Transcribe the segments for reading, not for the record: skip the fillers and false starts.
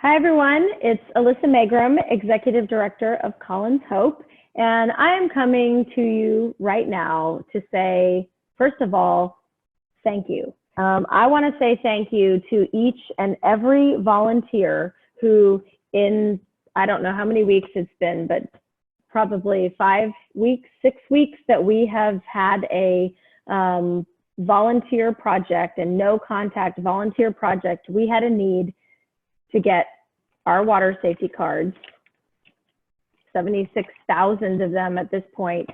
Hi, everyone. It's Alyssa Magrum, Executive Director of Colin's Hope, and I am coming to you right now to say, first of all, thank you. I want to say thank you to each and every volunteer who I don't know how many weeks it's been, but probably 5 weeks, 6 weeks that we have had a volunteer project and no contact volunteer project. We had a need to get our water safety cards, 76,000 of them at this point,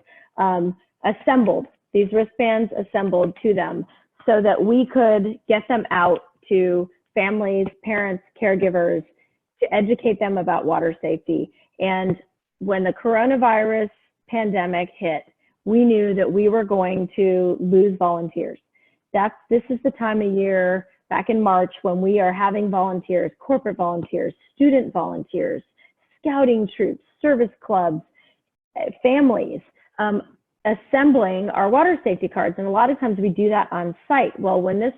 assembled, these wristbands assembled to them so that we could get them out to families, parents, caregivers, to educate them about water safety. And when the coronavirus pandemic hit, we knew that we were going to lose volunteers. This is the time of year back in March when we are having volunteers, corporate volunteers, student volunteers, scouting troops, service clubs, families, assembling our water safety cards. And a lot of times we do that on site. Well, when this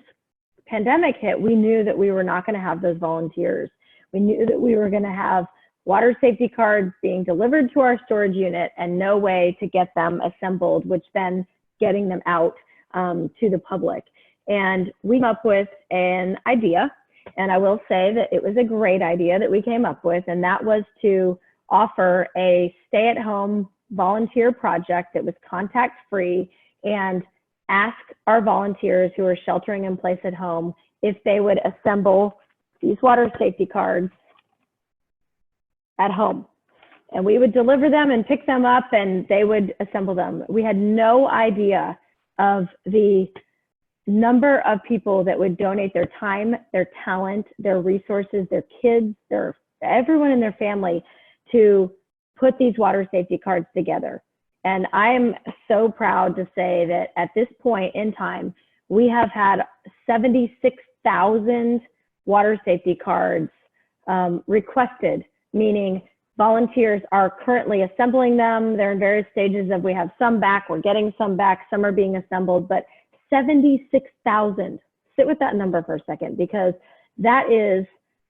pandemic hit, we knew that we were not going to have those volunteers. We knew that we were going to have water safety cards being delivered to our storage unit and no way to get them assembled, which then getting them out to the public. And we came up with an idea, and I will say that it was a great idea that we came up with, and that was to offer a stay-at-home volunteer project that was contact-free and ask our volunteers who are sheltering in place at home if they would assemble these water safety cards at home. And we would deliver them and pick them up, and they would assemble them. We had no idea of the number of people that would donate their time, their talent, their resources, their kids, everyone in their family to put these water safety cards together. And I am so proud to say that at this point in time, we have had 76,000 water safety cards requested, meaning volunteers are currently assembling them. They're in various stages of, we have some back, we're getting some back, some are being assembled, but 76,000. Sit with that number for a second, because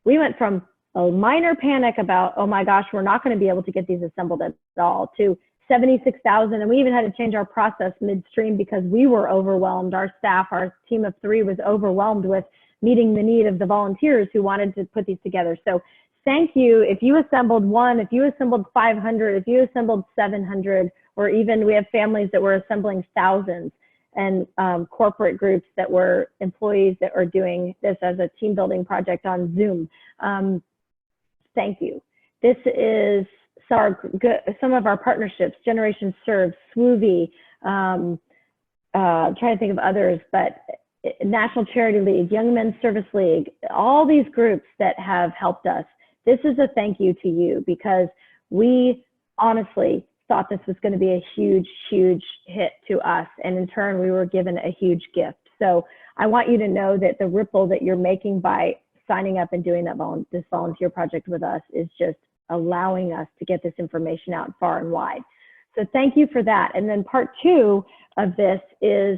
we went from a minor panic about, oh my gosh, we're not going to be able to get these assembled at all, to 76,000. And we even had to change our process midstream because we were overwhelmed. Our staff, our team of 3 was overwhelmed with meeting the need of the volunteers who wanted to put these together. So thank you. If you assembled 1, if you assembled 500, if you assembled 700, or even we have families that were assembling thousands, and corporate groups that were employees that are doing this as a team building project on Zoom. Thank you. This is some of our partnerships, Generation Serve, SWOOVY, I'm trying to think of others, but National Charity League, Young Men's Service League, all these groups that have helped us. This is a thank you to you, because we honestly thought this was going to be a huge, huge hit to us. And in turn, we were given a huge gift. So I want you to know that the ripple that you're making by signing up and doing this volunteer project with us is just allowing us to get this information out far and wide. So thank you for that. And then part 2 of this is,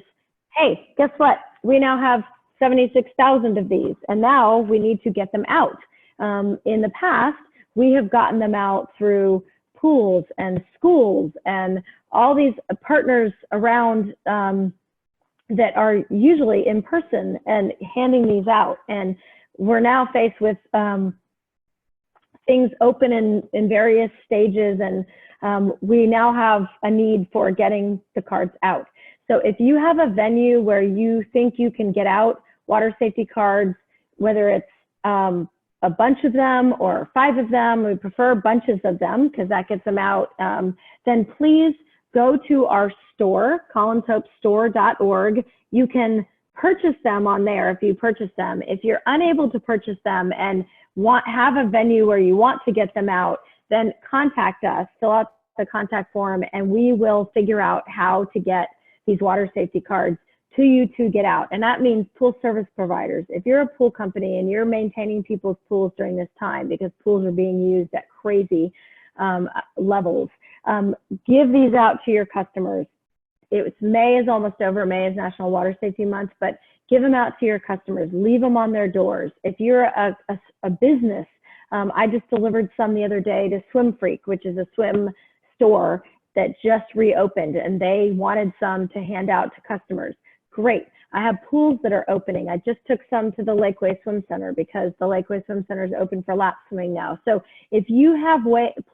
hey, guess what? We now have 76,000 of these, and now we need to get them out. In the past, we have gotten them out through pools and schools and all these partners around that are usually in person and handing these out. And we're now faced with things open in various stages, and we now have a need for getting the cards out. So if you have a venue where you think you can get out water safety cards, whether it's a bunch of them or 5 of them, we prefer bunches of them because that gets them out, then please go to our store, colinshopestore.org. You can purchase them on there if you purchase them. If you're unable to purchase them and have a venue where you want to get them out, then contact us, fill out the contact form, and we will figure out how to get these water safety cards to you to get out. And that means pool service providers. If you're a pool company and you're maintaining people's pools during this time, because pools are being used at crazy levels, give these out to your customers. May is almost over. May is National Water Safety Month, but give them out to your customers. Leave them on their doors. If you're a business, I just delivered some the other day to Swim Freak, which is a swim store that just reopened, and they wanted some to hand out to customers. Great. I have pools that are opening. I just took some to the Lakeway Swim Center because the Lakeway Swim Center is open for lap swimming now. So if you have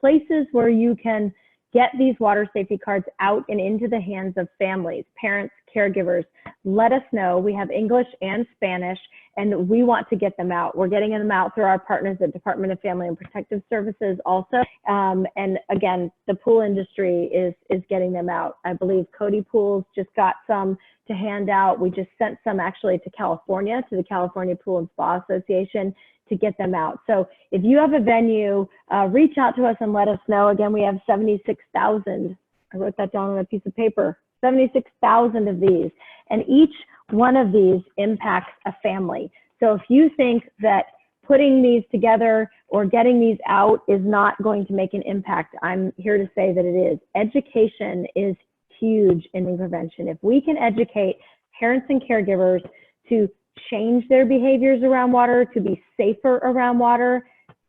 places where you can get these water safety cards out and into the hands of families, parents, caregivers, let us know. We have English and Spanish, and we want to get them out. We're getting them out through our partners at Department of Family and Protective Services also. And again, the pool industry is getting them out. I believe Cody Pools just got some to hand out. We just sent some actually to California, to the California Pool and Spa Association, to get them out. So if you have a venue, reach out to us and let us know. Again, we have 76,000. I wrote that down on a piece of paper. 76,000 of these, and each one of these impacts a family. So if you think that putting these together or getting these out is not going to make an impact, I'm here to say that it is. Education is huge in prevention. If we can educate parents and caregivers to change their behaviors around water, to be safer around water,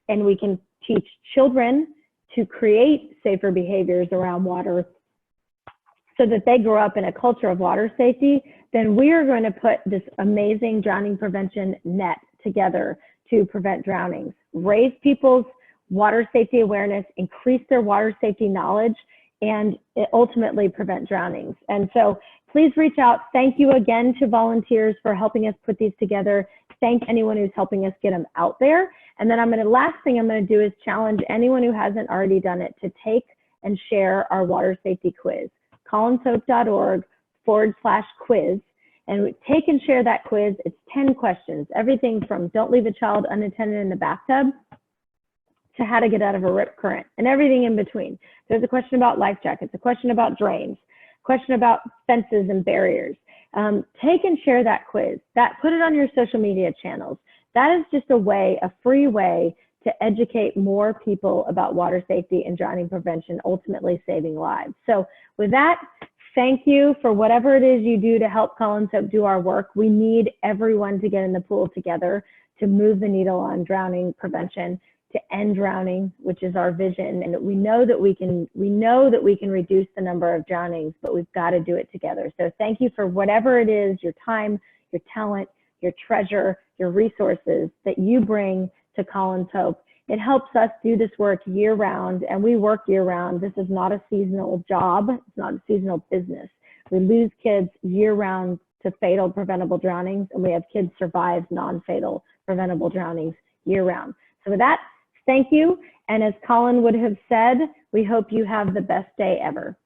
and we can teach children to create safer behaviors around water so that they grow up in a culture of water safety, then we are going to put this amazing drowning prevention net together to prevent drownings, raise people's water safety awareness, increase their water safety knowledge, and ultimately prevent drownings. And so please reach out. Thank you again to volunteers for helping us put these together. Thank anyone who's helping us get them out there. And then last thing I'm going to do is challenge anyone who hasn't already done it to take and share our water safety quiz. colinsoap.org/quiz, and take and share that quiz. It's 10 questions, everything from don't leave a child unattended in the bathtub to how to get out of a rip current and everything in between. There's a question about life jackets, a question about drains, a question about fences and barriers. Take and share that quiz. Put it on your social media channels. That is just a free way to educate more people about water safety and drowning prevention, ultimately saving lives. So with that, thank you for whatever it is you do to help Colin Soap do our work. We need everyone to get in the pool together to move the needle on drowning prevention, to end drowning, which is our vision. And we know that we can reduce the number of drownings, but we've got to do it together. So thank you for whatever it is, your time, your talent, your treasure, your resources that you bring to Colin Soap. It helps us do this work year round, and we work year round. This is not a seasonal job. It's not a seasonal business. We lose kids year round to fatal preventable drownings, and we have kids survive non-fatal preventable drownings year round. So with that, thank you. And as Colin would have said, we hope you have the best day ever.